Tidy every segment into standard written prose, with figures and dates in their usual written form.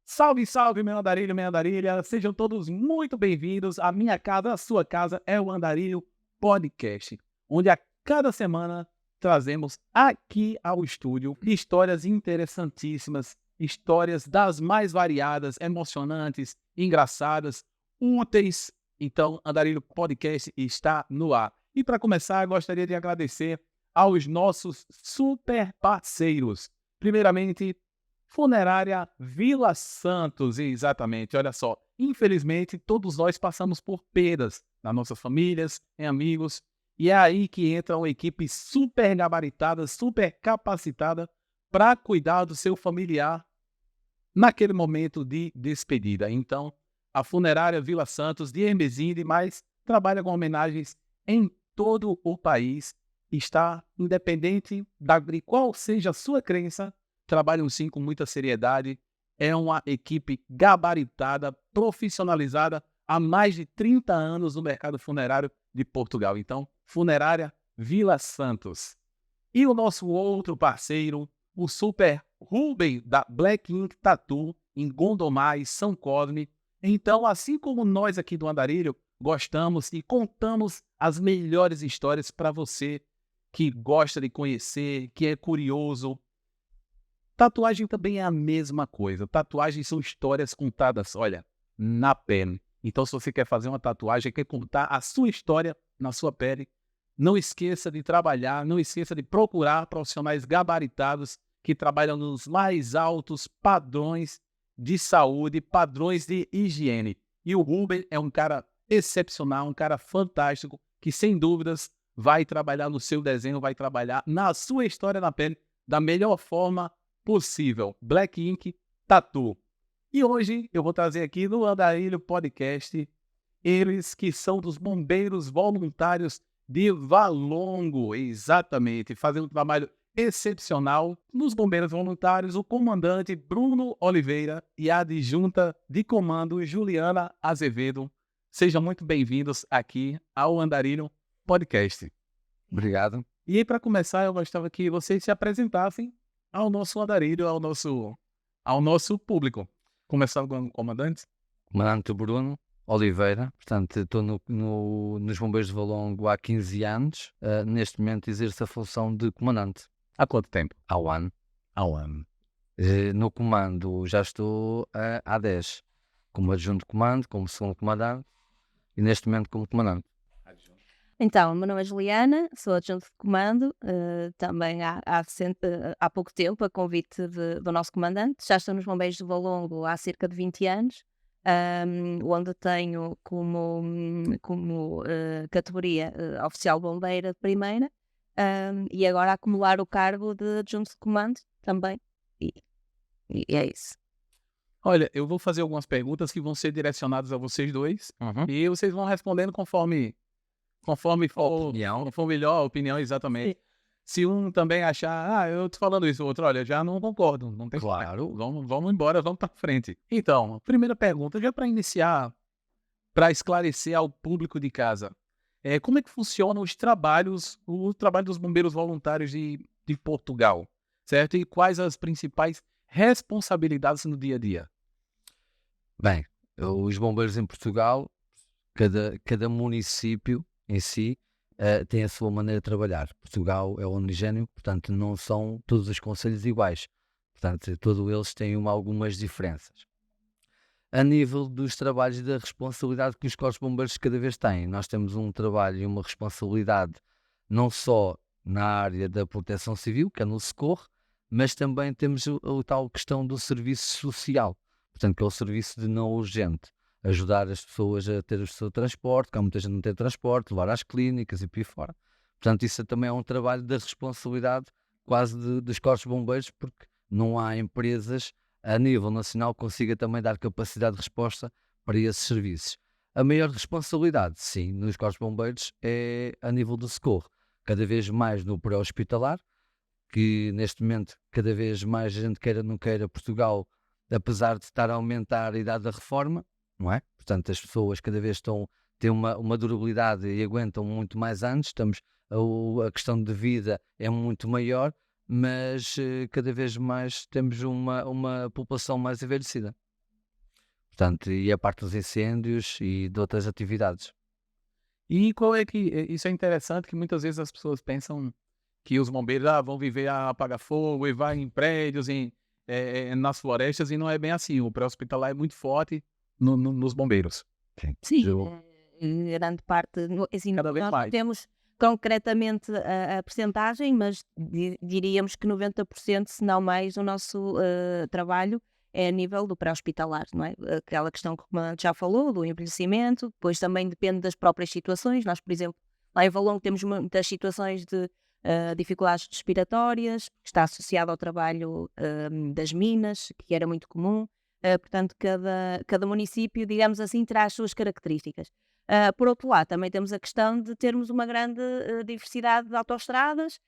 Salve, salve, meu andarilho, minha andarilha. Sejam todos muito bem-vindos. A minha casa, a sua casa é o Andarilho Podcast, onde a cada semana trazemos aqui ao estúdio histórias interessantíssimas, histórias das mais variadas, emocionantes, engraçadas, úteis. Então, Andarilho Podcast está no ar. E para começar, gostaria de agradecer aos nossos super parceiros. Primeiramente, Funerária Vila Santos, exatamente. Olha só, infelizmente todos nós passamos por perdas nas nossas famílias, em amigos, e é aí que entra uma equipe super gabaritada, super capacitada para cuidar do seu familiar naquele momento de despedida. Então, a Funerária Vila Santos de Hermesinde, mas trabalha com homenagens em todo o país, está independente de qual seja a sua crença, trabalham sim com muita seriedade, é uma equipe gabaritada, profissionalizada há mais de 30 anos no mercado funerário de Portugal. Então, Funerária Vila Santos. E o nosso outro parceiro, o Super Ruben da Black Ink Tattoo, em Gondomar e São Cosme. Então, assim como nós aqui do Andarilho, gostamos e contamos as melhores histórias para você que gosta de conhecer, que é curioso. Tatuagem também é a mesma coisa. Tatuagens são histórias contadas, olha, na pele. Então, se você quer fazer uma tatuagem, quer contar a sua história na sua pele, não esqueça de trabalhar, não esqueça de procurar profissionais gabaritados que trabalham nos mais altos padrões de saúde, padrões de higiene. E o Ruben é um cara excepcional, um cara fantástico, que sem dúvidas vai trabalhar no seu desenho, vai trabalhar na sua história na pele da melhor forma possível. Black Ink Tattoo. E hoje eu vou trazer aqui no Andarilho Podcast eles que são dos bombeiros voluntários de Valongo, exatamente, fazendo um trabalho excepcional nos bombeiros voluntários, o comandante Bruno Oliveira e a adjunta de comando Juliana Azevedo. Sejam muito bem-vindos aqui ao Andarilho Podcast. Obrigado. E aí, para começar, eu gostaria que vocês se apresentassem ao nosso andarilho, ao nosso público. Começando com o comandante. Comandante Bruno Oliveira, portanto, estou nos Bombeiros de Valongo há 15 anos. Neste momento exerço a função de comandante Há quanto tempo? há um ano. Há um ano. No comando já estou há 10, como adjunto de comando, como segundo comandante e neste momento como comandante. Então, o meu nome é Juliana, sou adjunto de comando, também há pouco tempo, a convite do nosso comandante. Já estou nos Bombeiros de Valongo há cerca de 20 anos, onde tenho como categoria oficial bombeira de primeira, e agora a acumular o cargo de adjunto de comando também, e é isso. Olha, eu vou fazer algumas perguntas que vão ser direcionadas a vocês dois e vocês vão respondendo conforme for, Opinião. conforme melhor a opinião, exatamente. Sim. Se um também achar, eu tô falando isso, o outro, olha, já não concordo, não tem Claro. problema. Vamos embora, vamos para frente. Então, primeira pergunta, já para iniciar, para esclarecer ao público de casa, como é que funcionam o trabalho dos bombeiros voluntários de Portugal, certo? E quais as principais responsabilidades no dia a dia? Bem, os bombeiros em Portugal, cada município em si tem a sua maneira de trabalhar. Portugal é homogéneo, portanto não são todos os concelhos iguais. Portanto, todos eles têm algumas diferenças. A nível dos trabalhos e da responsabilidade que os corpos de bombeiros cada vez têm, nós temos um trabalho e uma responsabilidade não só na área da proteção civil, que é no socorro, mas também temos a tal questão do serviço social, portanto que é o serviço de não urgente, ajudar as pessoas a ter o seu transporte, que há muita gente que não tem transporte, levar às clínicas e por aí fora. Portanto, isso também é um trabalho da responsabilidade quase dos corpos de bombeiros, porque não há empresas a nível nacional que consiga também dar capacidade de resposta para esses serviços. A maior responsabilidade, sim, nos corpos de bombeiros é a nível do socorro, cada vez mais no pré-hospitalar, que neste momento cada vez mais a gente queira ou não queira, Portugal, apesar de estar a aumentar a idade da reforma, não é? Portanto, as pessoas cada vez têm uma durabilidade e aguentam muito mais anos, a questão de vida é muito maior, mas cada vez mais temos uma população mais envelhecida. Portanto, e a parte dos incêndios e de outras atividades. E qual é que isso é interessante que muitas vezes as pessoas pensam que os bombeiros vão viver a apagar fogo e vai em prédios, nas florestas, e não é bem assim. O pré-hospitalar é muito forte nos bombeiros. Sim, Eu- grande parte, assim, Cada vez nós mais. não temos concretamente a percentagem, mas diríamos que 90%, se não mais, do nosso trabalho é a nível do pré-hospitalar, não é? Aquela questão que o comandante já falou, do envelhecimento, depois também depende das próprias situações. Nós, por exemplo, lá em Valongo temos muitas situações de dificuldades respiratórias, que está associado ao trabalho das minas, que era muito comum. Portanto, cada município, digamos assim, terá as suas características. Por outro lado, também temos a questão de termos uma grande diversidade de autoestradas,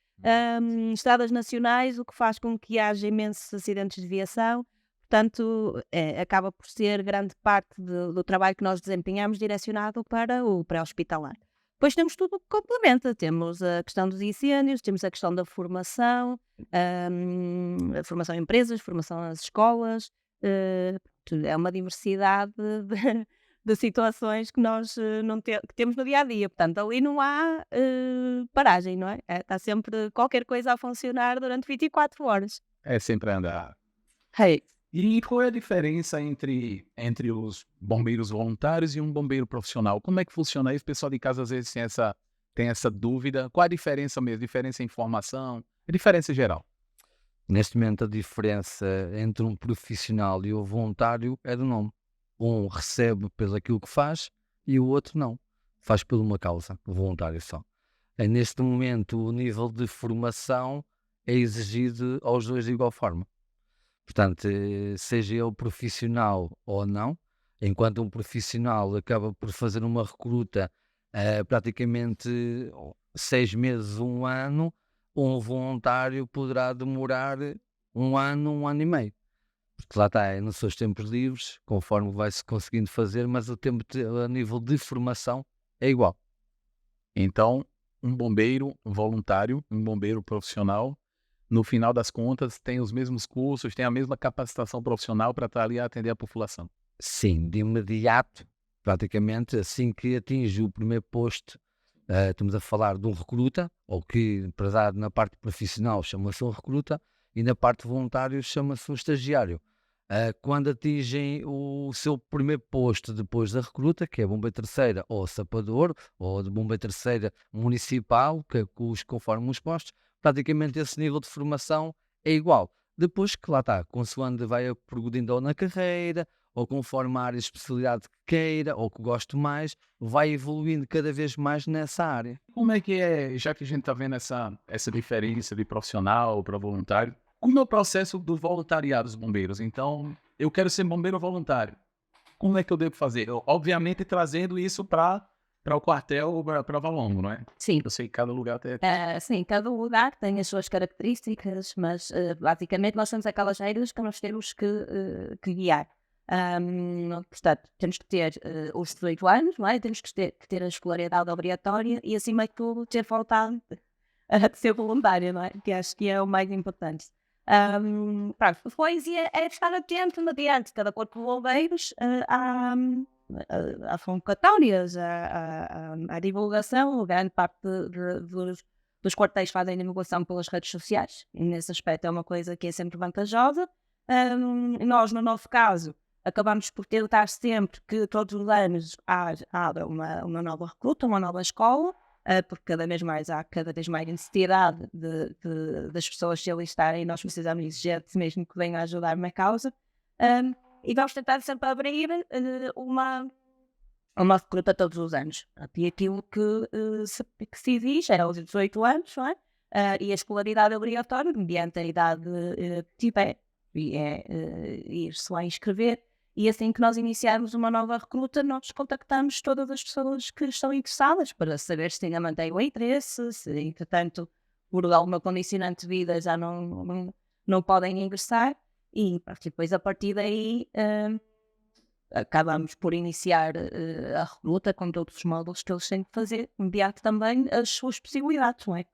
estradas nacionais, o que faz com que haja imensos acidentes de viação. Portanto, acaba por ser grande parte do trabalho que nós desempenhamos direcionado para o pré-hospitalar. Depois temos tudo o que complementa. Temos a questão dos incêndios, temos a questão da formação, a formação em empresas, formação nas escolas. É uma diversidade de situações que nós não que temos no dia a dia. Portanto, ali não há paragem, não é? Está sempre qualquer coisa a funcionar durante 24 horas. É sempre andar. Hey. E qual é a diferença entre os bombeiros voluntários e um bombeiro profissional? Como é que funciona isso? O pessoal de casa às vezes tem essa dúvida. Qual a diferença mesmo? Diferença em formação? A diferença geral? Neste momento, a diferença entre um profissional e o voluntário é do nome. Um recebe pelo aquilo que faz e o outro não. Faz por uma causa, o voluntário só. Neste momento, o nível de formação é exigido aos dois de igual forma. Portanto, seja ele profissional ou não, enquanto um profissional acaba por fazer uma recruta praticamente 6 meses, 1 ano, um voluntário poderá demorar 1 ano e meio. Porque lá está, é nos seus tempos livres, conforme vai-se conseguindo fazer, mas o tempo a nível de formação é igual. Então, um bombeiro voluntário, um bombeiro profissional, no final das contas, tem os mesmos cursos, tem a mesma capacitação profissional para estar ali a atender a população. Sim, de imediato, praticamente, assim que atinge o primeiro posto, estamos a falar de um recruta, ou que, para na parte profissional, chama-se um recruta, e na parte voluntário chama-se um estagiário. Quando atingem o seu primeiro posto depois da recruta, que é bombeiro terceira ou sapador, ou de bombeiro terceira municipal, conforme os postos, praticamente esse nível de formação é igual. Depois que lá está, consoante vai progredindo ou na carreira, ou conforme a área de especialidade que queira, ou que goste mais, vai evoluindo cada vez mais nessa área. Como é que é, já que a gente está vendo essa diferença de profissional para voluntário, como é o processo do voluntariado dos bombeiros? Então, eu quero ser bombeiro voluntário. Como é que eu devo fazer? Obviamente, trazendo isso para o quartel, para Valongo, não é? Sim. Eu sei que cada lugar tem... Sim, cada lugar tem as suas características, mas basicamente nós temos aquelas regras que nós temos que guiar. Portanto, temos que ter os 18 anos, não é? Temos que ter a escolaridade obrigatória e, acima de tudo, ter vontade de ser voluntário, não é? Que acho que é o mais importante. Depois é estar atento mediante cada corpo de bombeiros às convocatórias, à divulgação. Grande parte dos quartéis fazem divulgação pelas redes sociais e nesse aspecto é uma coisa que é sempre vantajosa. Nós, no nosso caso, acabamos por tentar sempre que todos os anos haja uma nova recruta, uma nova escola, porque cada vez mais há necessidade das pessoas se alistarem e nós precisamos de gente mesmo que venha ajudar na causa. E vamos tentar sempre abrir uma recruta todos os anos. E aquilo que se exige é aos 18 anos, não é? E a escolaridade obrigatória, mediante a idade que tiver, e ir-se lá inscrever. E assim que nós iniciarmos uma nova recruta, nós contactamos todas as pessoas que estão interessadas para saber se ainda mantêm o interesse, se entretanto, por alguma condicionante de vida já não podem ingressar. E depois, a partir daí, acabamos por iniciar a recruta com todos os módulos que eles têm que fazer, mediante também as suas possibilidades, não é?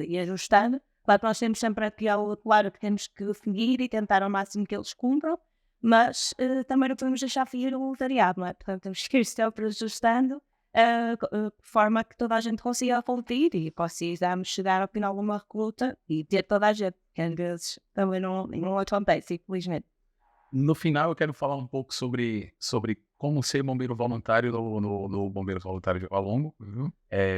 E ajustando. Claro que nós temos sempre aquilo claro que temos que seguir e tentar ao máximo que eles cumpram, mas também não podemos deixar fugir o voluntariado, não é? Portanto, temos que ir sempre ajustando de forma que toda a gente consiga evoluir e possamos chegar ao final de uma recruta e ter toda a gente, que às vezes também não acontece, infelizmente. No final, eu quero falar um pouco sobre como ser bombeiro voluntário no Bombeiro Voluntário de Valongo.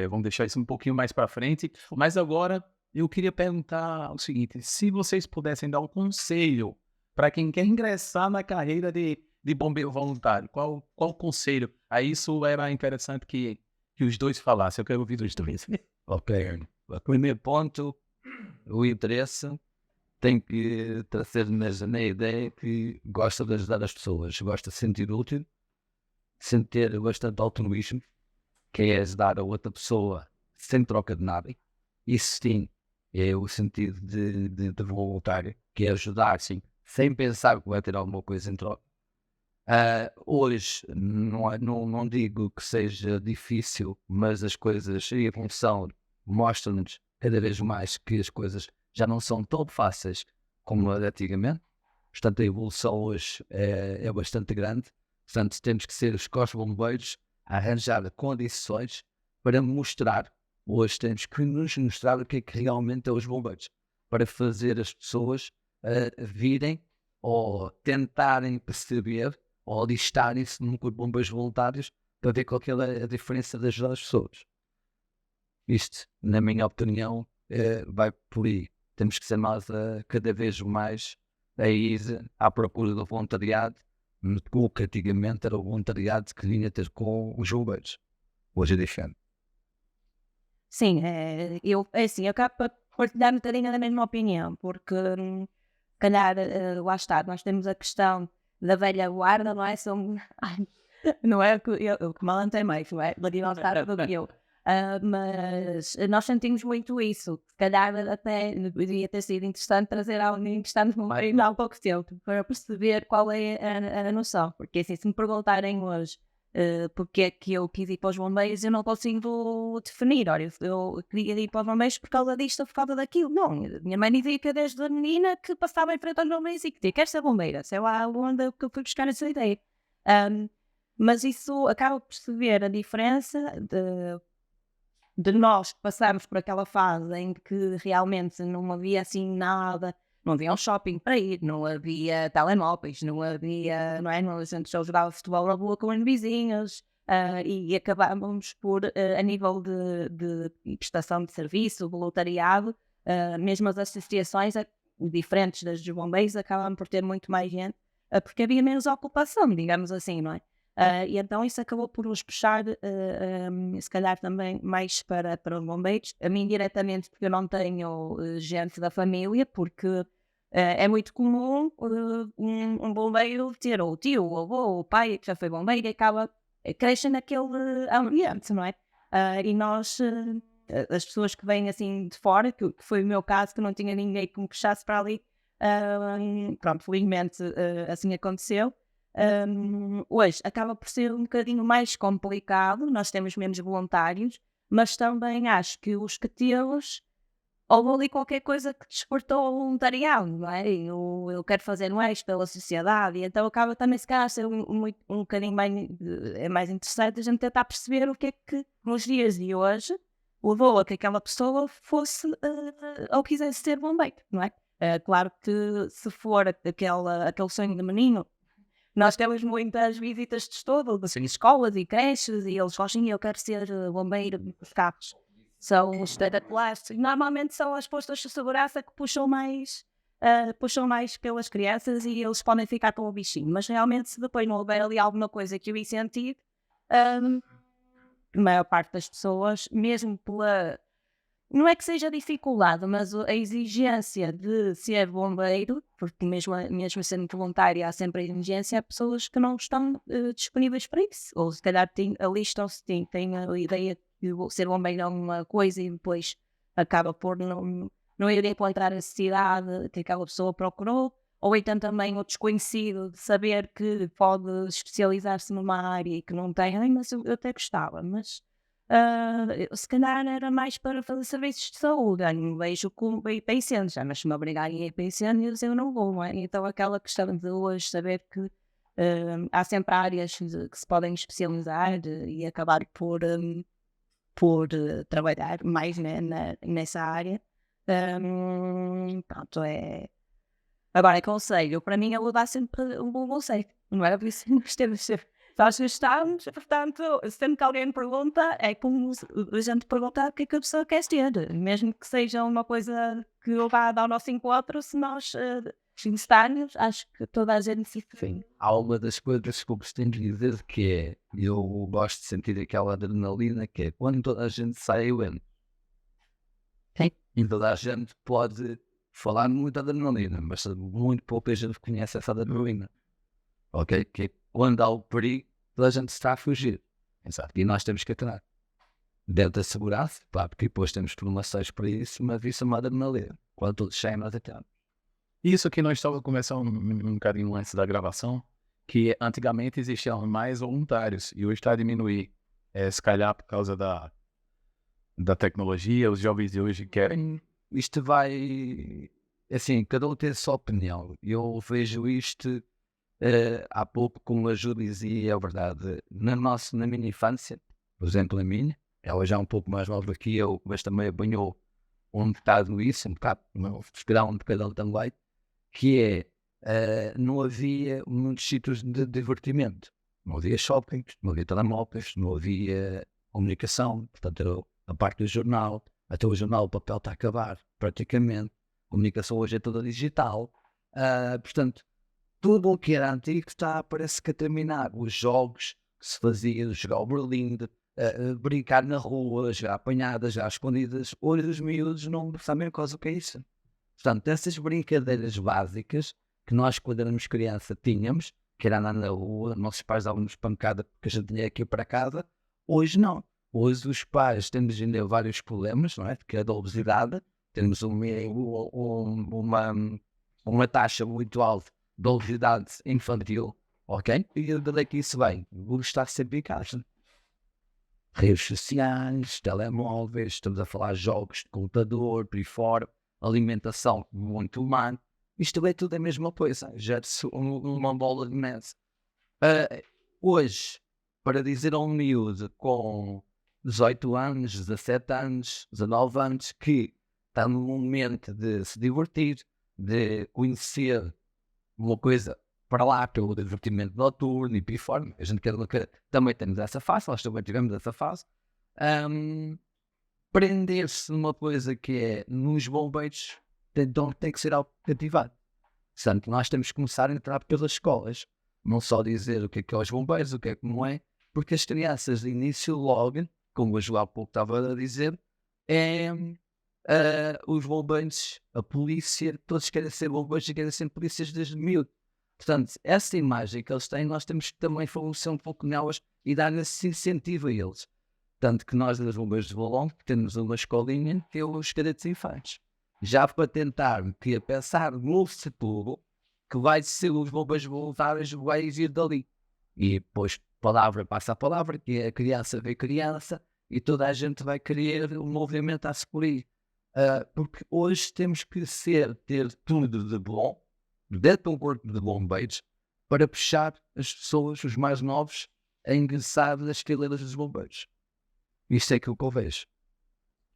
Vamos deixar isso um pouquinho mais para frente. Mas agora, eu queria perguntar o seguinte: se vocês pudessem dar um conselho para quem quer ingressar na carreira de bombeiro voluntário, qual conselho? Aí isso era interessante que os dois falassem. Eu quero ouvir os dois. Ok. O primeiro ponto, o interesse. Tem que trazer na ideia que gosta de ajudar as pessoas, gosta de sentir útil, sentir bastante altruísmo, que é ajudar a outra pessoa sem troca de nada. Isso sim é o sentido de voluntário, que é ajudar, sim, sem pensar que vai ter alguma coisa em troca. Hoje não digo que seja difícil, mas as coisas em evolução mostram-nos cada vez mais que as coisas já não são tão fáceis como antigamente. Portanto, a evolução hoje é bastante grande. Portanto, temos que ser os corpos bombeiros a arranjar condições para mostrar. Hoje temos que nos mostrar o que é que realmente é os bombeiros, para fazer as pessoas virem ou tentarem perceber ou alistarem-se num corpo de bombeiros voluntários para ver qual que é a diferença de ajudar as pessoas. Isto, na minha opinião, vai por aí. Temos que ser nós cada vez mais a ir à procura do voluntariado, o que antigamente era o voluntariado que vinha ter com os bombeiros. Hoje é diferente. Sim, eu acabo por partilhar um bocadinho da mesma opinião, porque calhar, lá está, nós temos a questão da velha guarda, não é? Não é que eu que malantei mais, não é? Do que eu. Mas nós sentimos muito isso. Se calhar até poderia ter sido interessante trazer alguém que está no bombeiro há pouco tempo para perceber qual é a noção. Porque assim, se me perguntarem hoje porque é que eu quis ir para os bombeiros, eu não consigo definir. Olha, eu queria ir para os bombeiros por causa disto ou por causa daquilo. Não, minha mãe dizia que desde a menina que passava em frente aos bombeiros e que dizia, quer ser bombeira? Sei lá onde eu fui buscar essa ideia. Mas isso acaba por perceber a diferença de nós que passamos por aquela fase em que realmente não havia assim nada, não havia um shopping para ir, não havia telemóveis, não havia, não é? A gente só jogava futebol na rua com os vizinhos e acabávamos por, a nível de prestação de serviço, voluntariado, mesmo as associações diferentes das dos bombeiros acabam por ter muito mais gente, porque havia menos ocupação, digamos assim, não é? E então isso acabou por nos puxar, se calhar também mais para os bombeiros. A mim diretamente, porque eu não tenho gente da família, porque é muito comum um bombeiro ter ou o tio, o avô, o pai que já foi bombeiro e acaba crescendo naquele ambiente, não é? E nós, as pessoas que vêm assim de fora, que foi o meu caso, que não tinha ninguém que me puxasse para ali, pronto, felizmente assim aconteceu. Hoje acaba por ser um bocadinho mais complicado, nós temos menos voluntários, mas também acho que os que temos, houve ali qualquer coisa que despertou o voluntariado, não é? Eu quero fazer mais pela sociedade, e então acaba também se calhar a ser um bocadinho mais interessante a gente tentar perceber o que é que nos dias de hoje levou a que aquela pessoa fosse ou quisesse ser bombeiro, não é? Claro que se for aquele sonho de menino, nós temos muitas visitas de estudo, de escolas e creches, e eles gostam, eu quero ser bombeiro dos carros. São espetaculares. Normalmente são as postas de segurança que puxam mais pelas crianças e eles podem ficar com o bichinho. Mas realmente, se depois não houver ali alguma coisa que o incentive, a maior parte das pessoas, mesmo pela... Não é que seja dificuldade, mas a exigência de ser bombeiro, porque mesmo sendo voluntária há sempre a exigência, há pessoas que não estão disponíveis para isso. Ou se calhar alistam-se, têm a ideia que ser bombeiro é uma coisa e depois acaba por não ir encontrar a necessidade que aquela pessoa procurou. Ou então também o desconhecido de saber que pode especializar-se numa área e que não tem, mas eu até gostava, mas... se calhar era mais para fazer serviços de saúde. Eu não vejo como para ir para incêndios, mas se me obrigarem a ir para incêndios, eu não vou, não é? Então aquela questão de hoje saber que há sempre áreas que se podem especializar e acabar por trabalhar mais nessa área. Pronto, é. Agora, conselho, para mim, eu vou dar sempre um bom conselho, não é? Por isso que temos sempre. Nós estamos, portanto, sempre que alguém me pergunta, é como a gente pergunta o que é que a pessoa quer ter, mesmo que seja uma coisa que vá dar ao nosso encontro, se nós gostarmos, acho que toda a gente se Sim, há uma das coisas que eu costumo dizer que é, eu gosto de sentir aquela adrenalina que é quando toda a gente sai, eu entro. Sim. E toda a gente pode falar muito de adrenalina, mas muito pouca gente conhece essa adrenalina. Ok? Que é quando há o perigo, toda a gente está a fugir. Exato. E nós temos que atuar. Dentro da segurança, claro, porque depois temos formações para isso, mas isso é uma adrenalina. Quando todos saem, nós atuamos. Isso que nós estávamos conversando um bocadinho antes da gravação, que antigamente existiam mais voluntários e hoje está a diminuir. Se calhar por causa da tecnologia, os jovens de hoje querem. Isto vai, assim, cada um tem a sua opinião. Eu vejo isto há pouco, como a Ju dizia, é verdade. Na minha infância, por exemplo, a minha, ela já é um pouco mais nova que eu, mas também apanhou um bocado isso, um bocado, um bocadão também, que é, não havia muitos sítios de divertimento. Não havia shoppings, não havia telemóveis, não havia comunicação, portanto era a parte do jornal, até o jornal o papel está a acabar, praticamente. A comunicação hoje é toda digital, portanto, tudo o que era antigo parece que a terminar. Os jogos que se faziam, jogar o berlinde, brincar na rua, já apanhadas, já escondidas, hoje os miúdos não sabem quase o que é isso. Portanto, essas brincadeiras básicas que nós, quando éramos criança, tínhamos, que era andar na rua, nossos pais davam-nos pancada porque a gente tinha que ir para casa, hoje não. Hoje os pais temos ainda vários problemas, não é? Que é da obesidade, temos uma taxa muito alta de obesidade infantil, ok? E onde é que isso vem? Vou estar sempre em casa. Redes sociais, telemóveis, estamos a falar de jogos de computador, por aí fora, alimentação muito humana. Isto é tudo a mesma coisa, gera-se uma bola de neve. Hoje, para dizer a um miúdo com 18 anos, 17 anos, 19 anos, que está no momento de se divertir, de conhecer uma coisa para lá, pelo divertimento noturno e por aí fora, a gente também temos essa fase, nós também tivemos essa fase, prender-se numa coisa que é nos bombeiros, então tem que ser algo cativado. Portanto, nós temos que começar a entrar pelas escolas, não só dizer o que é os bombeiros, o que é que não é, porque as crianças de início logo, como a João há pouco estava a dizer, os bombeiros, a polícia, todos querem ser bombeiros e querem ser polícias desde miúdo. Portanto, essa imagem que eles têm, nós temos que também favorecer um pouco nelas e dar esse incentivo a eles. Tanto que nós, nos Bombeiros de Valongo, temos uma escolinha que é os cadetes infantes. Já para tentar que a pensar no futuro, que vai ser os bombeiros voluntários, vai vir dali. E depois, palavra passa a palavra, que a criança vê criança, e toda a gente vai querer um movimento a se por aí. Porque hoje temos que ter tudo de bom, dentro de um corpo de bombeiros, para puxar as pessoas, os mais novos, a ingressar nas fileiras dos bombeiros. Isto é aquilo que eu vejo.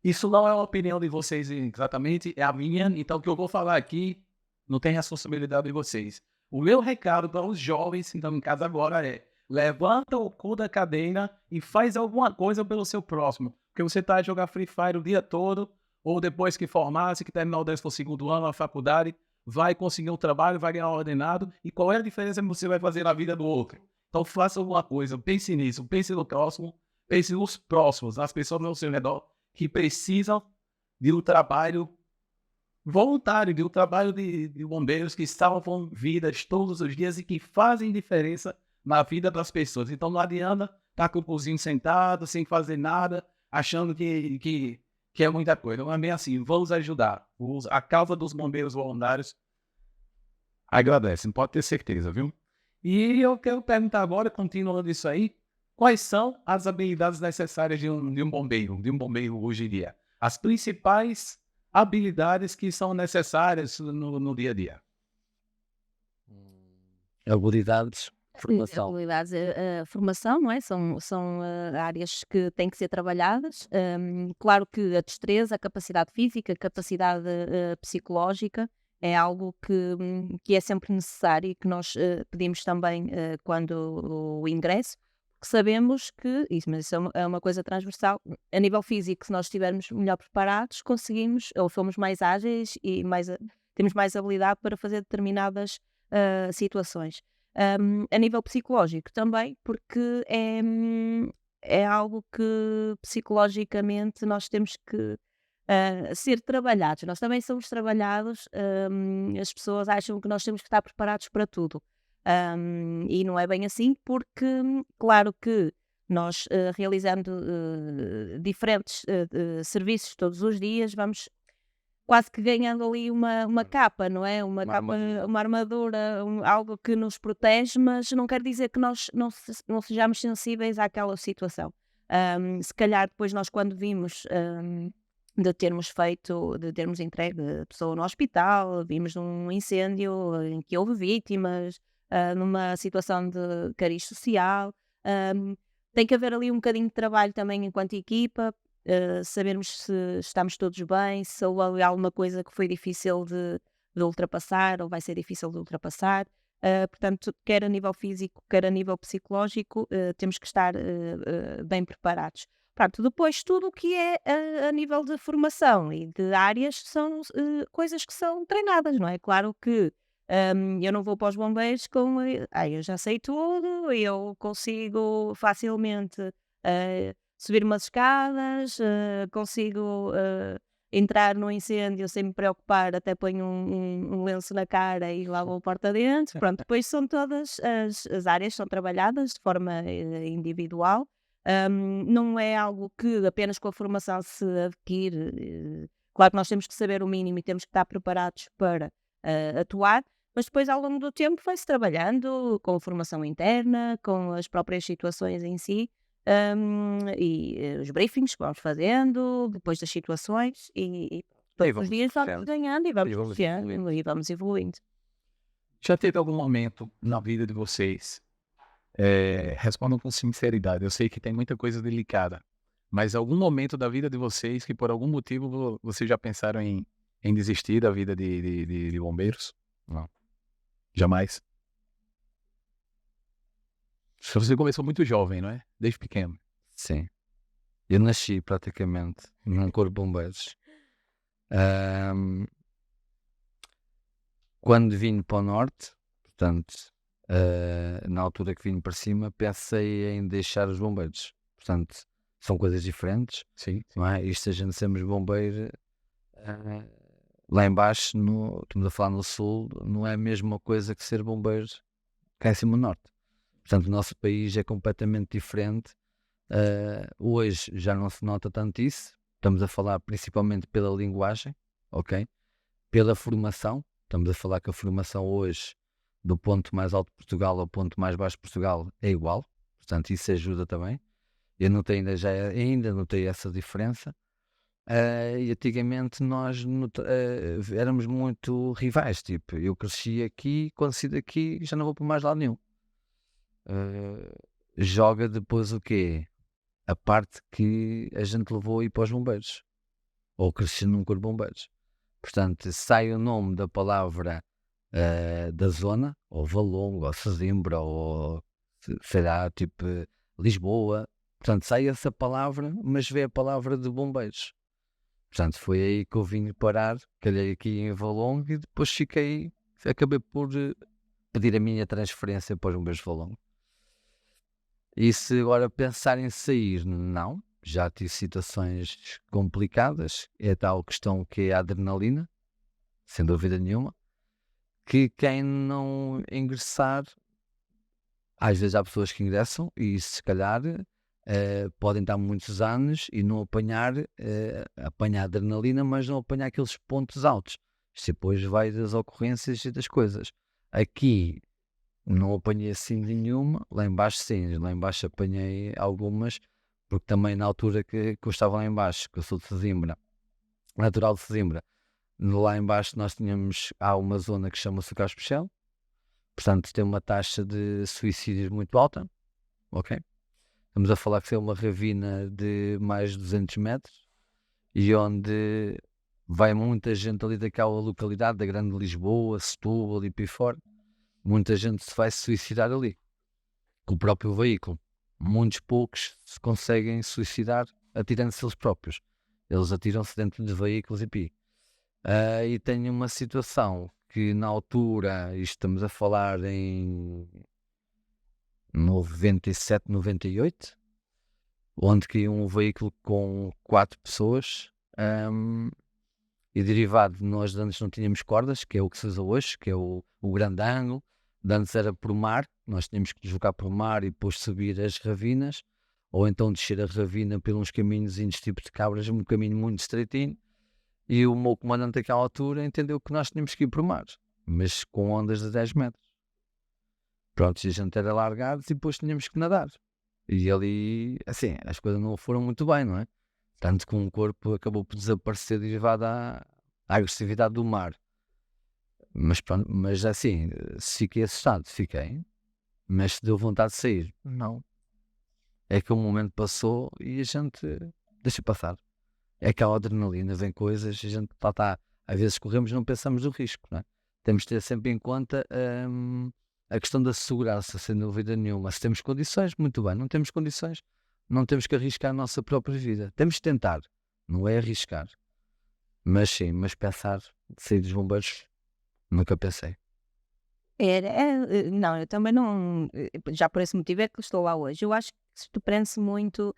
Isso não é a opinião de vocês exatamente, é a minha. Então, o que eu vou falar aqui não tem responsabilidade de vocês. O meu recado para os jovens que estão em casa agora é: levanta o cu da cadeira e faz alguma coisa pelo seu próximo. Porque você está a jogar Free Fire o dia todo, ou depois que formasse, que terminar o 12º ano na faculdade, vai conseguir um trabalho, vai ganhar um ordenado. E qual é a diferença que você vai fazer na vida do outro? Então, faça alguma coisa, pense nisso, pense no próximo. Pense nos próximos, nas pessoas ao seu redor que precisam de um trabalho voluntário, de um trabalho de bombeiros que salvam vidas todos os dias e que fazem diferença na vida das pessoas. Então não adianta estar com o cozinho sentado, sem fazer nada, achando que é muita coisa. Não é bem assim. Vamos ajudar. A causa dos bombeiros voluntários agradecem, pode ter certeza, viu? E eu quero perguntar agora, continuando isso aí, quais são as habilidades necessárias de um bombeiro hoje em dia? As principais habilidades que são necessárias no dia a dia. Habilidades, formação. Habilidades, formação, não é? São áreas que têm que ser trabalhadas. Claro que a destreza, a capacidade física, a capacidade psicológica é algo que é sempre necessário e que nós pedimos também quando o ingresso, porque sabemos que, mas isso é uma coisa transversal, a nível físico, se nós estivermos melhor preparados, conseguimos, ou somos mais ágeis e temos mais habilidade para fazer determinadas situações. A nível psicológico também, porque é algo que psicologicamente nós temos que ser trabalhados. Nós também somos trabalhados, as pessoas acham que nós temos que estar preparados para tudo. E não é bem assim, porque claro que nós realizando diferentes serviços todos os dias, vamos quase que ganhando ali uma capa, não é? Uma capa, armadura. uma armadura, algo que nos protege, mas não quer dizer que nós não sejamos sensíveis àquela situação. Se calhar depois nós quando vimos de termos entregue a pessoa no hospital, vimos um incêndio em que houve vítimas, numa situação de cariz social, tem que haver ali um bocadinho de trabalho também enquanto equipa, sabermos se estamos todos bem, se houve alguma coisa que foi difícil de ultrapassar ou vai ser difícil de ultrapassar. Portanto, quer a nível físico, quer a nível psicológico, temos que estar bem preparados. Pronto, depois tudo o que é a nível de formação e de áreas são coisas que são treinadas, não é? Claro que eu não vou para os bombeiros com eu já sei tudo, eu consigo facilmente subir umas escadas, consigo entrar no incêndio sem me preocupar, até ponho um lenço na cara e lá vou a porta dentro. Pronto, depois são todas as áreas são trabalhadas de forma individual. Não é algo que apenas com a formação se adquire. Claro que nós temos que saber o mínimo e temos que estar preparados para atuar, mas depois ao longo do tempo vai-se trabalhando com a formação interna, com as próprias situações em si. Os briefings que vamos fazendo, depois das situações e todos os dias vamos ganhando e vamos crescendo e vamos evoluindo. Já teve algum momento na vida de vocês, respondam com sinceridade, eu sei que tem muita coisa delicada, mas algum momento da vida de vocês que por algum motivo vocês já pensaram em desistir da vida de bombeiros? Não. Jamais? Você começou muito jovem, não é? Desde pequeno. Sim. Eu nasci praticamente num corpo de bombeiros. Quando vim para o norte, portanto, na altura que vim para cima, pensei em deixar os bombeiros. Portanto, são coisas diferentes. Sim. Não é? Isto a gente sermos bombeiro, lá em baixo, estamos a falar no sul, não é a mesma coisa que ser bombeiro cá em cima no norte. Portanto, o nosso país é completamente diferente. Hoje já não se nota tanto isso. Estamos a falar principalmente pela linguagem, ok? Pela formação. Estamos a falar que a formação hoje, do ponto mais alto de Portugal ao ponto mais baixo de Portugal, é igual. Portanto, isso ajuda também. Eu notei ainda notei essa diferença. E antigamente nós éramos muito rivais. Tipo, eu cresci aqui, quando saí daqui já não vou para mais lado nenhum. Joga depois o quê? A parte que a gente levou a ir para os bombeiros, ou crescer num corpo de bombeiros. Portanto, sai o nome da palavra da zona, ou Valongo, ou Sesimbra, ou sei lá, tipo Lisboa. Portanto, sai essa palavra, mas vê a palavra de bombeiros. Portanto, foi aí que eu vim parar, calhei aqui em Valongo e depois acabei por pedir a minha transferência para os bombeiros de Valongo. E se agora pensar em sair, não. Já tive situações complicadas. É tal questão que é a adrenalina, sem dúvida nenhuma. Que quem não ingressar, às vezes há pessoas que ingressam e se calhar podem estar muitos anos e não apanhar adrenalina, mas não apanhar aqueles pontos altos. Isto depois vai das ocorrências e das coisas. Aqui não apanhei assim nenhuma. Lá em baixo sim, lá em baixo apanhei algumas, porque também na altura que eu estava lá em baixo, que eu sou de Sesimbra, natural de Sesimbra, lá em baixo há uma zona que chama-se o Carro Especial, portanto tem uma taxa de suicídios muito alta, ok? Estamos a falar que é uma ravina de mais de 200 metros e onde vai muita gente ali daquela localidade, da Grande Lisboa, Setúbal e por aí fora. Muita gente se vai suicidar ali, com o próprio veículo. Muitos poucos se conseguem suicidar atirando-se eles próprios. Eles atiram-se dentro de veículos e pi. E tenho uma situação que na altura, isto estamos a falar em 97, 98, onde caiu um veículo com 4 pessoas, e derivado de nós de antes não tínhamos cordas, que é o que se usa hoje, que é o grande ângulo. De antes era por mar, nós tínhamos que deslocar por mar e depois subir as ravinas, ou então descer a ravina pelos caminhozinhos tipo de cabras, um caminho muito estreitinho, e o meu comandante naquela altura entendeu que nós tínhamos que ir por mar, mas com ondas de 10 metros. Pronto, e a gente era largados e depois tínhamos que nadar. E ali, assim, as coisas não foram muito bem, não é? Tanto que um corpo acabou por desaparecer derivado à agressividade do mar. Mas pronto, mas assim, se fiquei assustado, fiquei. Mas se deu vontade de sair, não. É que o momento passou e a gente deixa passar. É aquela adrenalina, vem coisas, a gente lá está. Às vezes corremos e não pensamos no risco, não é? Temos de ter sempre em conta a questão da segurança, sem dúvida nenhuma. Se temos condições, muito bem. Não temos condições, não temos que arriscar a nossa própria vida. Temos de tentar, não é arriscar. Mas sim, mas pensar, sair dos bombeiros, nunca pensei. Não, eu também não. Já por esse motivo é que estou lá hoje. Eu acho que isto prende-se muito.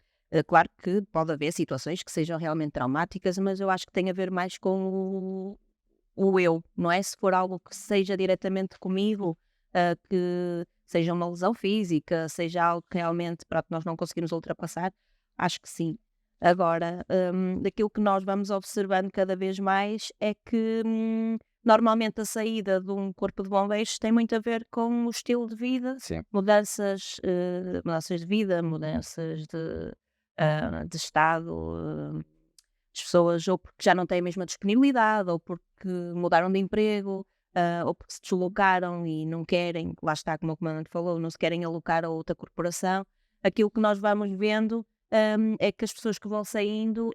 Claro que pode haver situações que sejam realmente traumáticas, mas eu acho que tem a ver mais com o eu, não é? Se for algo que seja diretamente comigo, que seja uma lesão física, seja algo que realmente para nós não conseguimos ultrapassar, acho que sim. Agora, daquilo que nós vamos observando cada vez mais é que normalmente a saída de um corpo de bombeiros tem muito a ver com o estilo de vida, Sim. mudanças de vida, mudanças de estado, as pessoas ou porque já não têm a mesma disponibilidade, ou porque mudaram de emprego, ou porque se deslocaram e não querem, lá está, como o comandante falou, não se querem alocar a outra corporação. Aquilo que nós vamos vendo é que as pessoas que vão saindo,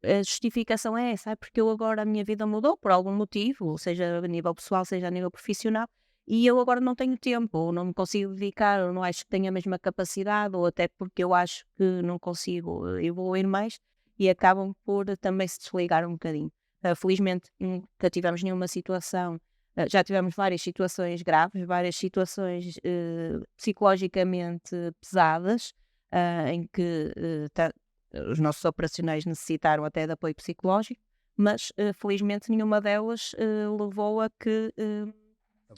a justificação é essa, porque eu agora a minha vida mudou por algum motivo, seja a nível pessoal, seja a nível profissional, e eu agora não tenho tempo, ou não me consigo dedicar, ou não acho que tenho a mesma capacidade, ou até porque eu acho que não consigo evoluir mais, e acabam por também se desligar um bocadinho. Felizmente nunca tivemos nenhuma situação, já tivemos várias situações graves, várias situações psicologicamente pesadas, em que os nossos operacionais necessitaram até de apoio psicológico, mas felizmente nenhuma delas levou a que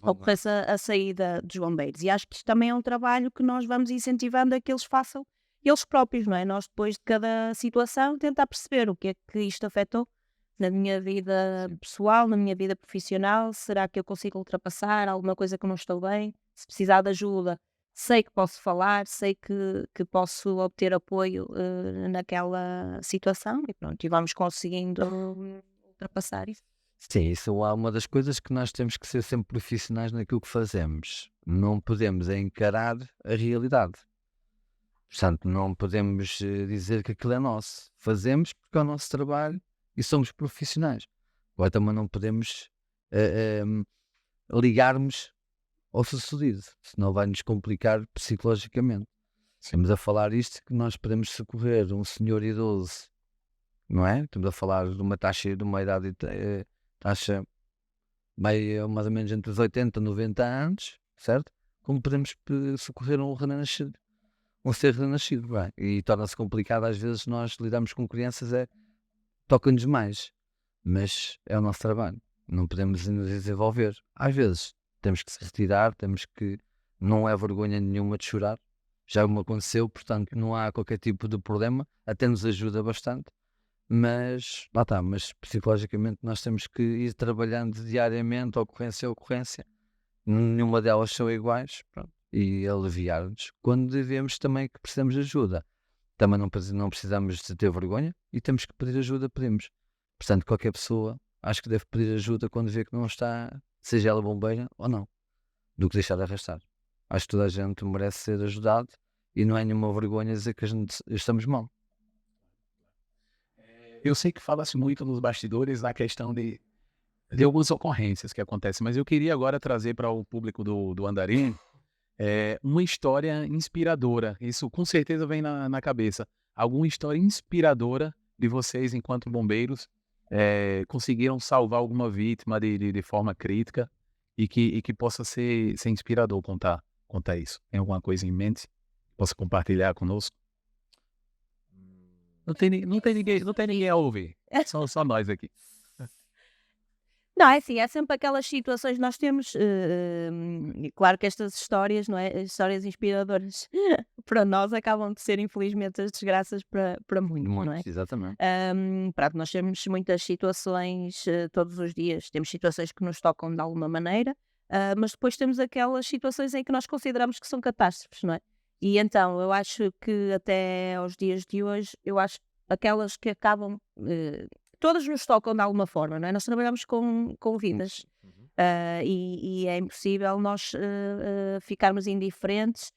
ocorresse a saída dos bombeiros. E acho que isto também é um trabalho que nós vamos incentivando a que eles façam eles próprios, não é? Nós depois de cada situação tentar perceber o que é que isto afetou na minha vida pessoal, na minha vida profissional. Será que eu consigo ultrapassar alguma coisa que não estou bem? Se precisar de ajuda, sei que posso falar, sei que posso obter apoio naquela situação e pronto, e vamos conseguindo ultrapassar isso. Sim, isso é uma das coisas que nós temos que ser sempre profissionais naquilo que fazemos. Não podemos encarar a realidade. Portanto, não podemos dizer que aquilo é nosso. Fazemos porque é o nosso trabalho e somos profissionais. Agora também não podemos ligarmos ao sucedido, senão vai-nos complicar psicologicamente. Estamos a falar isto que nós podemos socorrer um senhor idoso, não é? Estamos a falar de uma taxa, de uma idade, taxa meio, mais ou menos entre os 80 e 90 anos, certo? Como podemos socorrer um renascido, um ser renascido, bem? E torna-se complicado às vezes nós lidarmos com crianças, toca-nos mais, mas é o nosso trabalho, não podemos nos desenvolver. Às vezes temos que se retirar, não é vergonha nenhuma de chorar, já me aconteceu, portanto não há qualquer tipo de problema, até nos ajuda bastante, mas lá está, mas psicologicamente nós temos que ir trabalhando diariamente, ocorrência a ocorrência, nenhuma delas são iguais, pronto, e aliviar-nos quando devemos também que precisamos de ajuda. Também não precisamos de ter vergonha e temos que pedir ajuda, pedimos. Portanto, qualquer pessoa acho que deve pedir ajuda quando vê que não está, seja ela bombeira ou não, do que deixar de arrastar. Acho que toda a gente merece ser ajudado e não é nenhuma vergonha dizer que a gente estamos mal. Eu sei que fala-se muito nos bastidores na questão de algumas ocorrências que acontecem, mas eu queria agora trazer para o público do Andarim uma história inspiradora. Isso com certeza vem na cabeça. Alguma história inspiradora de vocês enquanto bombeiros conseguiram salvar alguma vítima de forma crítica e que possa ser inspirador contar isso. Tem alguma coisa em mente? Possa compartilhar conosco? Não tem ninguém a ouvir. Só nós aqui. Não, é assim, é sempre aquelas situações, nós temos, e claro que estas histórias, não é? As histórias inspiradoras para nós acabam de ser, infelizmente, as desgraças para muitos, não é? Exatamente. Pronto, nós temos muitas situações todos os dias, temos situações que nos tocam de alguma maneira, mas depois temos aquelas situações em que nós consideramos que são catástrofes, não é? E então, eu acho que até aos dias de hoje, eu acho aquelas que acabam, todas nos tocam de alguma forma, não é? Nós trabalhamos com vidas, e é impossível nós ficarmos indiferentes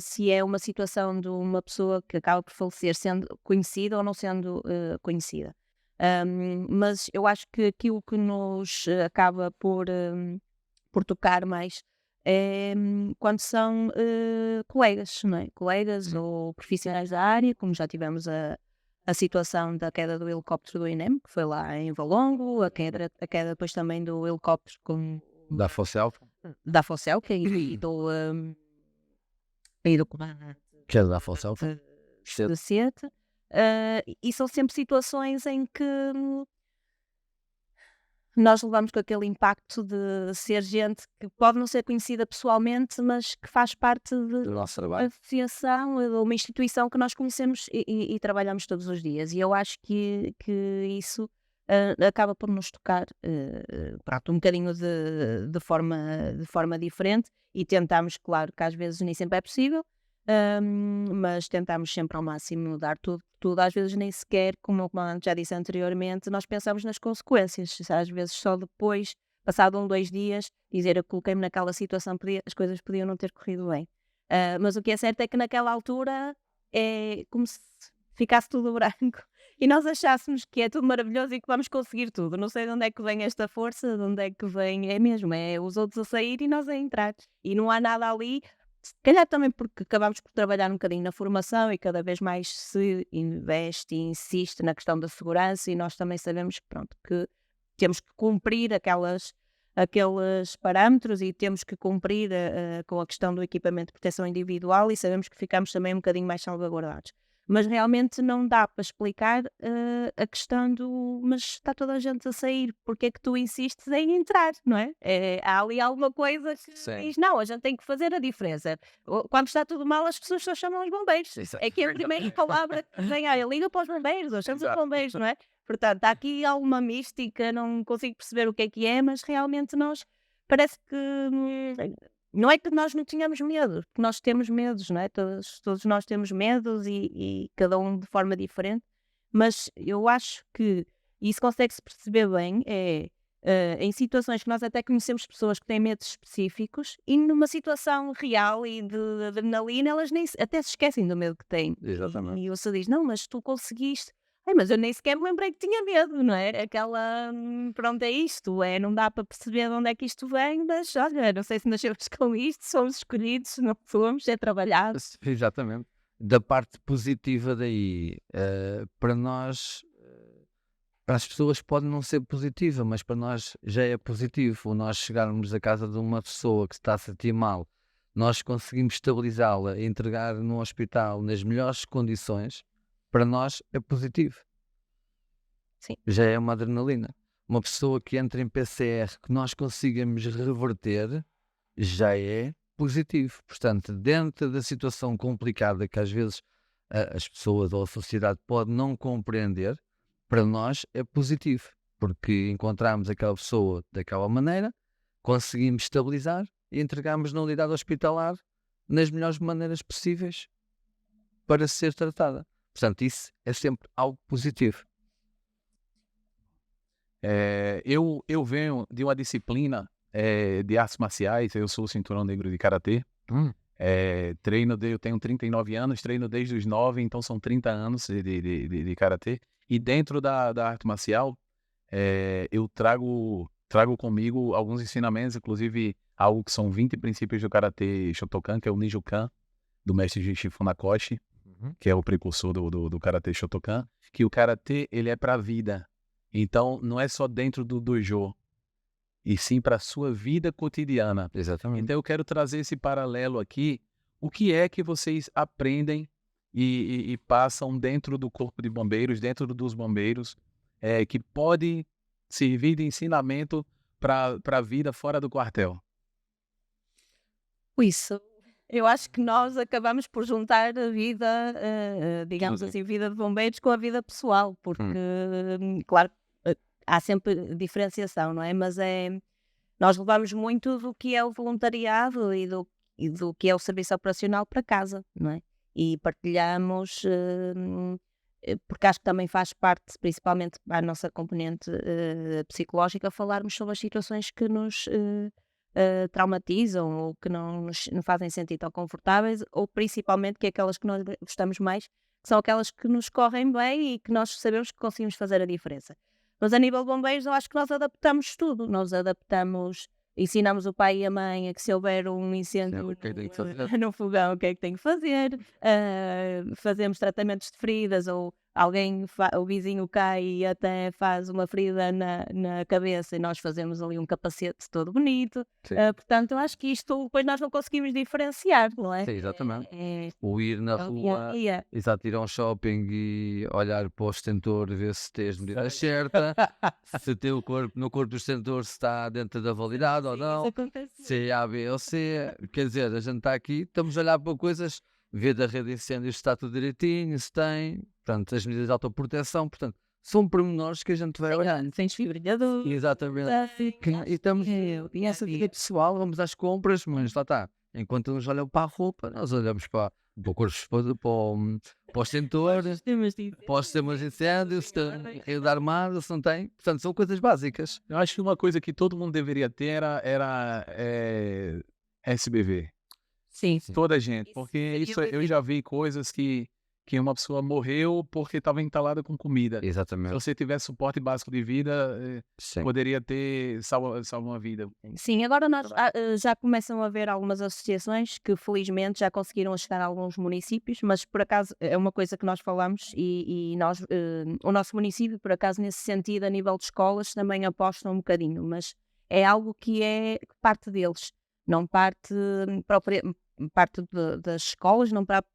se é uma situação de uma pessoa que acaba por falecer sendo conhecida ou não sendo conhecida. Mas eu acho que aquilo que nos acaba por tocar mais é quando são colegas, não é? Colegas ou profissionais da área, como já tivemos a situação da queda do helicóptero do INEM, que foi lá em Valongo, a queda depois também do helicóptero Da Fossel, da Focelca e do comandante que é da Fossel, de Sete. E são sempre situações em que nós levamos com aquele impacto de ser gente que pode não ser conhecida pessoalmente, mas que faz parte do de nosso uma trabalho. associação, de uma instituição que nós conhecemos e trabalhamos todos os dias. E eu acho que isso acaba por nos tocar pronto, um bocadinho de forma diferente e tentamos, claro que às vezes nem sempre é possível, mas tentamos sempre ao máximo dar tudo. Às vezes nem sequer, como o comandante já disse anteriormente, nós pensamos nas consequências. Às vezes só depois, passado 2 dias, dizer eu coloquei-me naquela situação, as coisas podiam não ter corrido bem. Mas o que é certo é que naquela altura é como se ficasse tudo branco e nós achássemos que é tudo maravilhoso e que vamos conseguir tudo. Não sei de onde é que vem esta força, de onde é que vem, é mesmo, é os outros a sair e nós a entrar. E não há nada ali. Se calhar também porque acabamos por trabalhar um bocadinho na formação e cada vez mais se investe e insiste na questão da segurança e nós também sabemos pronto, que temos que cumprir aqueles parâmetros e temos que cumprir com a questão do equipamento de proteção individual e sabemos que ficamos também um bocadinho mais salvaguardados. Mas realmente não dá para explicar a questão mas está toda a gente a sair, porque é que tu insistes em entrar, não é? Há ali alguma coisa que diz, não, a gente tem que fazer a diferença. Quando está tudo mal, as pessoas só chamam os bombeiros. É que é a primeira palavra que vem, liga para os bombeiros, ou chama os bombeiros, não é? Portanto, há aqui alguma mística, não consigo perceber o que é, mas realmente nós, parece que... não é que nós não tenhamos medo, porque nós temos medos, não é? Todos nós temos medos e cada um de forma diferente, mas eu acho que isso consegue-se perceber bem em situações que nós até conhecemos pessoas que têm medos específicos e numa situação real e de adrenalina elas até se esquecem do medo que têm. Exatamente. E você diz, não, mas tu conseguiste. Mas eu nem sequer me lembrei que tinha medo, não é? Aquela, pronto, é isto, não dá para perceber de onde é que isto vem, mas olha, não sei se nascemos com isto, somos escolhidos, não somos, é trabalhado. Exatamente. Da parte positiva daí, para nós, para as pessoas pode não ser positiva, mas para nós já é positivo. Nós chegarmos à casa de uma pessoa que está a sentir mal, nós conseguimos estabilizá-la, entregar no hospital nas melhores condições, para nós é positivo. Sim. Já é uma adrenalina. Uma pessoa que entra em PCR que nós consigamos reverter, já é positivo. Portanto, dentro da situação complicada que às vezes as pessoas ou a sociedade pode não compreender, para nós é positivo, porque encontramos aquela pessoa daquela maneira, conseguimos estabilizar e entregamos na unidade hospitalar nas melhores maneiras possíveis para ser tratada. Portanto, isso é sempre algo positivo. Eu venho de uma disciplina de artes marciais, eu sou cinturão negro de karatê. Eu tenho 39 anos, treino desde os 9, então são 30 anos de karatê. E dentro da arte marcial, eu trago comigo alguns ensinamentos, inclusive algo que são 20 princípios do karatê Shotokan, que é o Ninjukan, do mestre Jishi Funakoshi, que é o precursor do karatê Shotokan, que o karatê ele é para a vida. Então, não é só dentro do dojo, e sim para a sua vida cotidiana. Exatamente. Então, eu quero trazer esse paralelo aqui. O que é que vocês aprendem e passam dentro do corpo de bombeiros, dentro dos bombeiros, que pode servir de ensinamento para a vida fora do quartel? Isso. Eu acho que nós acabamos por juntar a vida, digamos Tudo. assim, vida de bombeiros com a vida pessoal, porque, claro, há sempre diferenciação, não é? Mas nós levamos muito do que é o voluntariado e do que é o serviço operacional para casa, não é? E partilhamos, porque acho que também faz parte, principalmente para a nossa componente psicológica, falarmos sobre as situações que nos traumatizam ou que não fazem sentir tão confortáveis, ou principalmente que é aquelas que nós gostamos mais, que são aquelas que nos correm bem e que nós sabemos que conseguimos fazer a diferença. Mas a nível de bombeiros, eu acho que nós adaptamos tudo. Nós adaptamos, ensinamos o pai e a mãe a que se houver um incêndio o que é que tem que fazer? no fogão, o que é que tem que fazer. Fazemos tratamentos de feridas, ou o vizinho cai e até faz uma ferida na cabeça e nós fazemos ali um capacete todo bonito. Sim. Portanto, eu acho que isto depois nós não conseguimos diferenciar, não é? Sim, exatamente. É O ir na o dia a rua, dia. exato, ir a um shopping e olhar para o extentor, ver se tem as medidas certas, se tem no corpo do extentor, se está dentro da validade ou Sim, não, isso acontece. se é A, B ou C. Quer dizer, a gente está aqui, estamos a olhar para coisas, ver da rede de incêndios se está tudo direitinho, se tem, portanto, as medidas de autoproteção, portanto, são pormenores que a gente vai olhando. Sem desfibrilhador. Exatamente. E estamos nessa vida pessoal, vamos às compras, mas lá está. Enquanto uns olham para a roupa, nós olhamos para o corpo, para o extentor, para os sistemas de incêndio, se tem rede armada, se não tem. Portanto, são coisas básicas. Eu acho que uma coisa que todo mundo deveria ter era SBV. Sim. Toda a gente. Porque Isso seria eu já vi coisas que uma pessoa morreu porque estava entalada com comida. Se Exatamente. você tivesse suporte básico de vida, Sim. poderia ter salvo uma vida. Sim, agora já começam a haver algumas associações que felizmente já conseguiram chegar a alguns municípios, mas por acaso é uma coisa que nós falamos e nós, o nosso município, por acaso, nesse sentido, a nível de escolas, também apostam um bocadinho, mas é algo que parte deles, não parte das escolas, não parte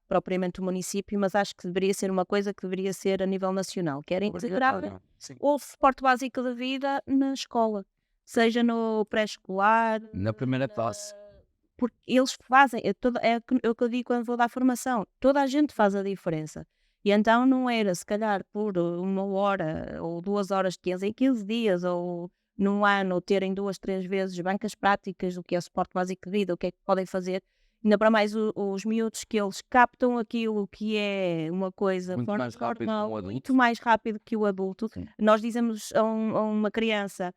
propriamente do município, mas acho que deveria ser uma coisa que deveria ser a nível nacional, que era integrar Sim. o suporte básico da vida na escola, seja no pré-escolar, Na primeira classe. porque eles fazem, o que eu digo quando vou dar formação, toda a gente faz a diferença. E então não era, se calhar, por 1 hora ou 2 horas de 15 em 15 dias, ou num ano terem 2, 3 vezes bancas práticas do que é o suporte básico de vida, o que é que podem fazer. Ainda para mais os miúdos, que eles captam aquilo que é uma coisa Muito mais rápido normal, que um adulto. muito mais rápido que o adulto. Sim. Nós dizemos a uma criança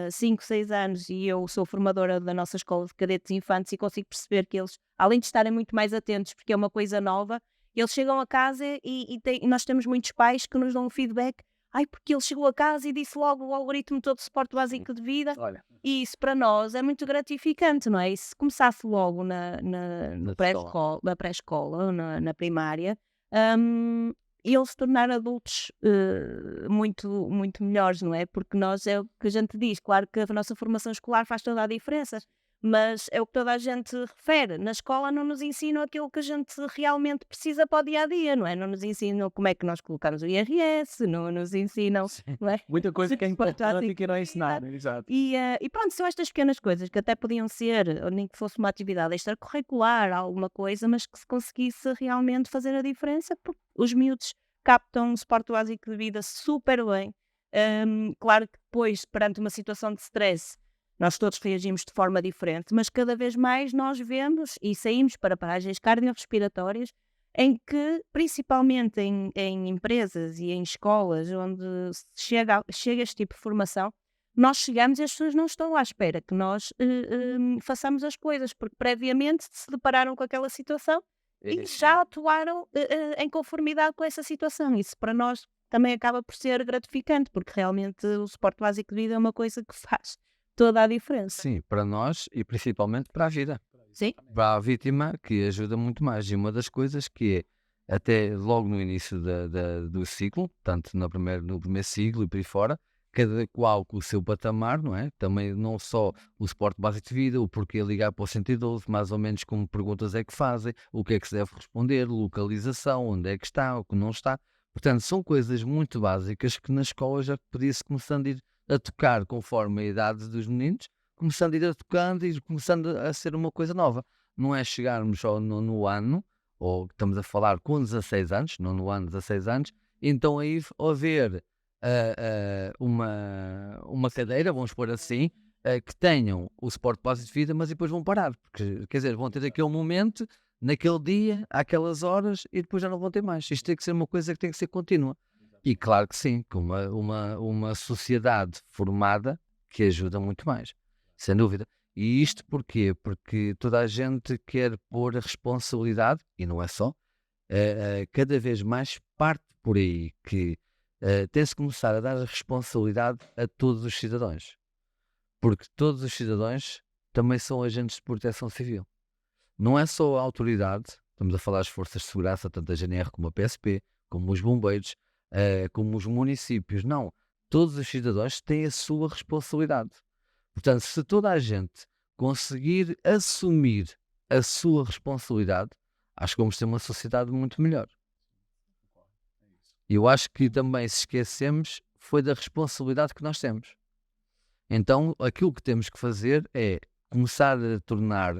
5, 6 anos, e eu sou formadora da nossa escola de cadetes infantes, e consigo perceber que eles, além de estarem muito mais atentos porque é uma coisa nova, eles chegam a casa e nós temos muitos pais que nos dão um feedback. Porque ele chegou a casa e disse logo o algoritmo todo de suporte básico de vida. Olha, E isso para nós é muito gratificante, não é? E se começasse logo na pré-escola ou na primária, eles se tornar adultos muito, muito melhores, não é? Porque nós, é o que a gente diz, claro que a nossa formação escolar faz toda a diferença, mas é o que toda a gente refere. Na escola não nos ensinam aquilo que a gente realmente precisa para o dia-a-dia, não é? Não nos ensinam como é que nós colocamos o IRS, não nos ensinam, não é? muita coisa que é importante e que não é Exato. ensinada. Exato. E pronto, são estas pequenas coisas que até podiam ser, ou nem que fosse uma atividade extracurricular, alguma coisa, mas que se conseguisse realmente fazer a diferença, porque os miúdos captam o suporte básico de vida super bem. Claro que depois, perante uma situação de stress, nós todos reagimos de forma diferente, mas cada vez mais nós vemos e saímos para paragens cardiorrespiratórias em que, principalmente em empresas e em escolas onde chega este tipo de formação, nós chegamos e as pessoas não estão à espera que nós façamos as coisas, porque previamente se depararam com aquela situação e já atuaram em conformidade com essa situação. Isso para nós também acaba por ser gratificante, porque realmente o suporte básico de vida é uma coisa que faz toda a diferença. Sim, para nós e principalmente para a vida. Sim. Para a vítima, que ajuda muito mais. E uma das coisas que é, até logo no início do ciclo, tanto no primeiro ciclo e por aí fora, cada qual com o seu patamar, não é? Também não só o suporte básico de vida, o porquê ligar para o 112, mais ou menos como perguntas é que fazem, o que é que se deve responder, localização, onde é que está, o que não está. Portanto, são coisas muito básicas que na escola já podia-se começando a ir a tocar conforme a idade dos meninos, começando a ir a tocando e começando a ser uma coisa nova. Não é chegarmos só no ano, ou estamos a falar com 16 anos, não no ano, 16 anos, então aí haver uma cadeira, vamos pôr assim, que tenham o suporte básico de vida, mas depois vão parar, porque quer dizer, vão ter aquele momento, naquele dia, àquelas horas, e depois já não vão ter mais. Isto tem que ser uma coisa que tem que ser contínua. E claro que sim, com uma sociedade formada que ajuda muito mais, sem dúvida. E isto porquê? Porque toda a gente quer pôr a responsabilidade, e não é só, cada vez mais parte por aí, que tem-se começar a dar a responsabilidade a todos os cidadãos. Porque todos os cidadãos também são agentes de proteção civil. Não é só a autoridade, estamos a falar das forças de segurança, tanto a GNR como a PSP, como os bombeiros, como os municípios. Não, todos os cidadãos têm a sua responsabilidade. Portanto, se toda a gente conseguir assumir a sua responsabilidade, acho que vamos ter uma sociedade muito melhor. E eu acho que também, se esquecemos, foi da responsabilidade que nós temos. Então, aquilo que temos que fazer é começar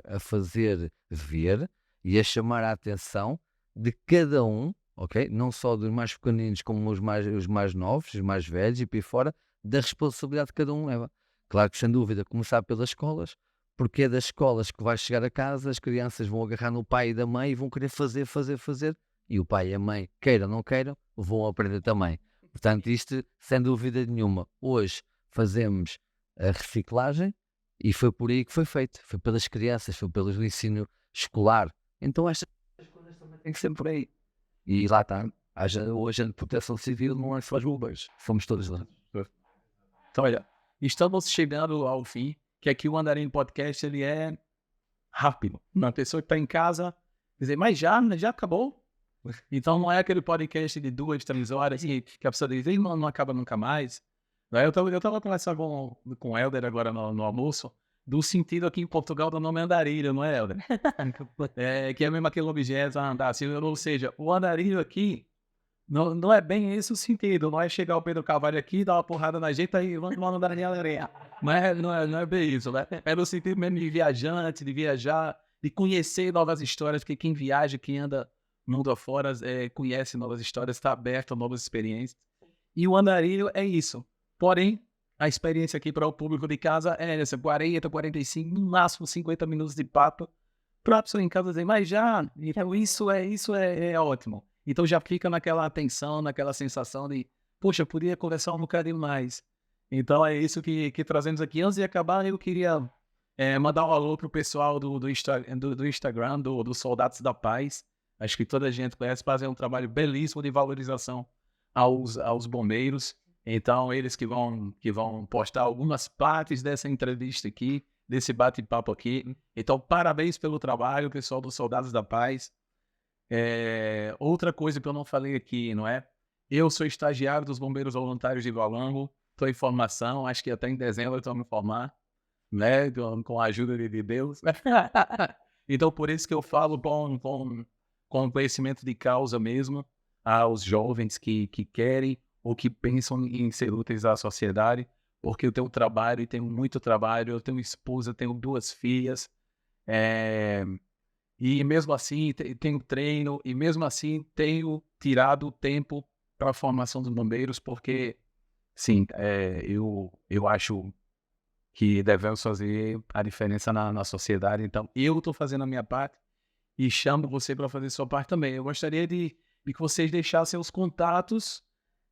a fazer ver e a chamar a atenção de cada um, ok? Não só dos mais pequeninos como os mais novos, os mais velhos e por aí fora, da responsabilidade que cada um leva. Claro que, sem dúvida, começar pelas escolas, porque é das escolas que vai chegar a casa, as crianças vão agarrar no pai e da mãe e vão querer fazer, e o pai e a mãe, queiram ou não queiram, vão aprender também. Portanto, isto, sem dúvida nenhuma, hoje fazemos a reciclagem e foi por aí que foi feito. Foi pelas crianças, foi pelo ensino escolar. Então estas coisas também têm que ser por aí. E lá está. O agente de proteção civil não é só os bombeiros. Fomos todos lá. Então, olha, estamos chegando ao fim, que aqui o Andarinho Podcast, ele é rápido. Uma pessoa que está em casa, dizer, mas já acabou? Então não é aquele podcast de 2, 3 horas que a pessoa diz, não acaba nunca mais. Eu estava conversando com o Helder agora no almoço, do sentido aqui em Portugal do nome andarilho, não é, Helder? Que é mesmo aquele objeto a andar, assim, ou seja, o andarilho aqui não é bem esse o sentido, não é chegar o Pedro Carvalho aqui, dar uma porrada na gente e vamos andar na areia. Mas não é bem isso, né? É no sentido mesmo de viajante, de viajar, de conhecer novas histórias, porque quem viaja, quem anda mundo afora, conhece novas histórias, está aberto a novas experiências. E o andarilho é isso. Porém, a experiência aqui para o público de casa é essa, 40, 45, no máximo 50 minutos de papo, para a pessoa em casa dizer, mas já, então isso é ótimo. Então já fica naquela atenção, naquela sensação de, poxa, eu podia conversar um bocadinho mais. Então é isso que trazemos aqui. Antes de acabar, eu queria mandar um alô para o pessoal do Instagram, do Soldados da Paz. Acho que toda a gente conhece, fazem um trabalho belíssimo de valorização aos bombeiros. Então, eles que vão postar algumas partes dessa entrevista aqui, desse bate-papo aqui. Então, parabéns pelo trabalho, pessoal dos Soldados da Paz. Outra coisa que eu não falei aqui, não é? Eu sou estagiário dos Bombeiros Voluntários de Valongo, estou em formação, acho que até em dezembro eu estou me formar, né? Com a ajuda de Deus. Então, por isso que eu falo com conhecimento de causa mesmo, aos jovens que querem ou que pensam em ser úteis à sociedade, porque eu tenho trabalho, e tenho muito trabalho, eu tenho esposa, tenho 2 filhas, e mesmo assim tenho treino, e mesmo assim tenho tirado tempo para a formação dos bombeiros, porque, sim, eu acho que devemos fazer a diferença na sociedade. Então, eu estou fazendo a minha parte e chamo você para fazer a sua parte também. Eu gostaria de que vocês deixassem os contatos.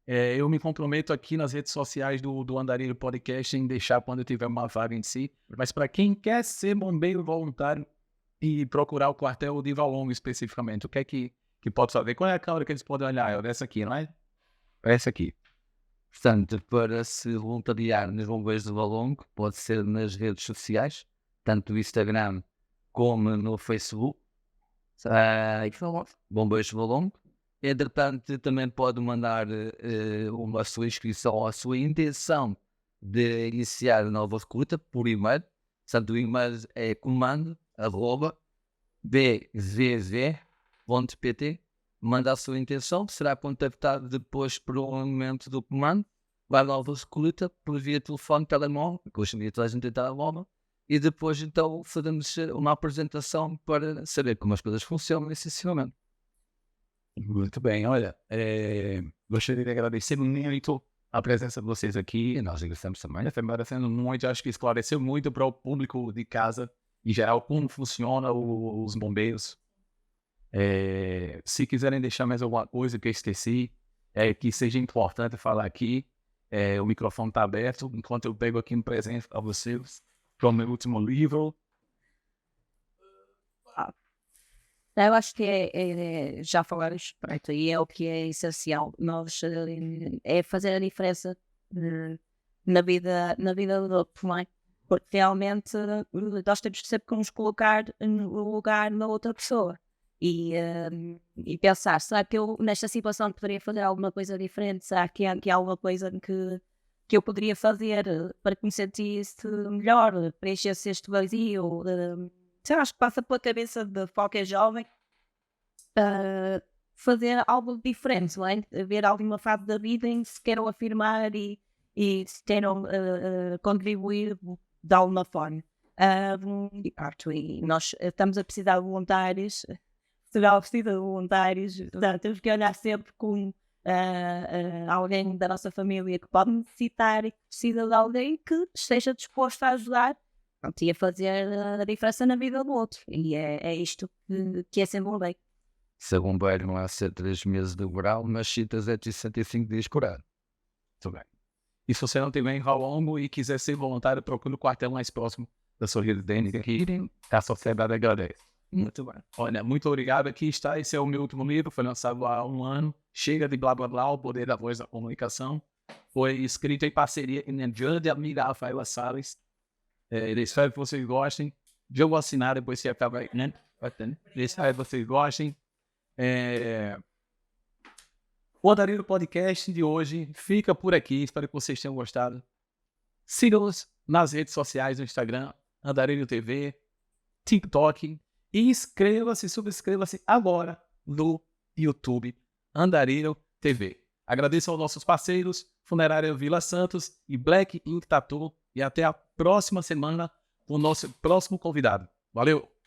Eu me comprometo aqui nas redes sociais do Andarilho Podcast em deixar quando eu tiver uma vaga em si. Mas para quem quer ser bombeiro voluntário e procurar o quartel de Valongo especificamente, o que é que pode fazer? Qual é a câmera que eles podem olhar? É essa aqui, não é? É essa aqui. Portanto, para se voluntariar nos Bombeiros de Valongo, pode ser nas redes sociais, tanto no Instagram como no Facebook, Bombeiros de Valongo. Entretanto, também pode mandar a sua inscrição ou a sua intenção de iniciar a nova recruta por e-mail. Portanto, o e-mail é comando@bzz.pt. Manda a sua intenção, será contactado depois provavelmente do comando, vai à nova recruta por via telefone, telemóvel, que hoje em dia toda a gente tem telemóvel, e depois então fazemos uma apresentação para saber como as coisas funcionam essencialmente. Muito bem, olha, gostaria de agradecer muito a presença de vocês aqui. E nós agradecemos também. Está me parecendo muito, acho que esclareceu muito para o público de casa, em geral, como funciona os bombeiros. Se quiserem deixar mais alguma coisa que eu esqueci, que seja importante falar aqui, o microfone está aberto, enquanto eu pego aqui um presente para vocês, para o meu último livro. Eu acho que já falamos, pronto, e é o que é essencial. Nós é fazer a diferença na vida do outro, não é? Porque realmente nós temos sempre que nos colocar no lugar da outra pessoa e pensar, será que eu nesta situação poderia fazer alguma coisa diferente? Será que há alguma coisa que eu poderia fazer para que me sentisse melhor, preenchesse este vazio? Acho que passa pela cabeça de qualquer jovem fazer algo diferente, não é? Ver alguma fase da vida em que se queiram afirmar e se queiram contribuir de alguma forma. E nós estamos a precisar de voluntários, Portugal precisa de voluntários, portanto, temos que olhar sempre com alguém da nossa família que pode necessitar e que precisa de alguém que esteja disposto a ajudar e a fazer a diferença na vida do outro. E é isto que é ser bombeiro. Ser bombeiro não é ser 3 meses de verão, mas sim 365 dias por ano. Muito bem. E se você não tiver em Valongo e quiser ser voluntário, procure o quartel mais próximo da sua residência aqui. A sociedade agradece. Muito bem. Olha, muito obrigado. Aqui está. Esse é o meu último livro. Foi lançado há 1 ano. Chega de blá blá blá, o poder da voz da comunicação. Foi escrito em parceria com a grande amiga Rafaela Salles. Espero que vocês gostem. Eu vou assinar depois que acaba, né? Espero que vocês gostem. O Andarilho Podcast de hoje fica por aqui. Espero que vocês tenham gostado. Sigam-nos nas redes sociais, no Instagram, Andarilho TV, TikTok. E subscreva-se agora no YouTube, Andarilho TV. Agradeço aos nossos parceiros, Funerária Vila Santos e Black Ink Tattoo. E até a próxima semana com o nosso próximo convidado. Valeu!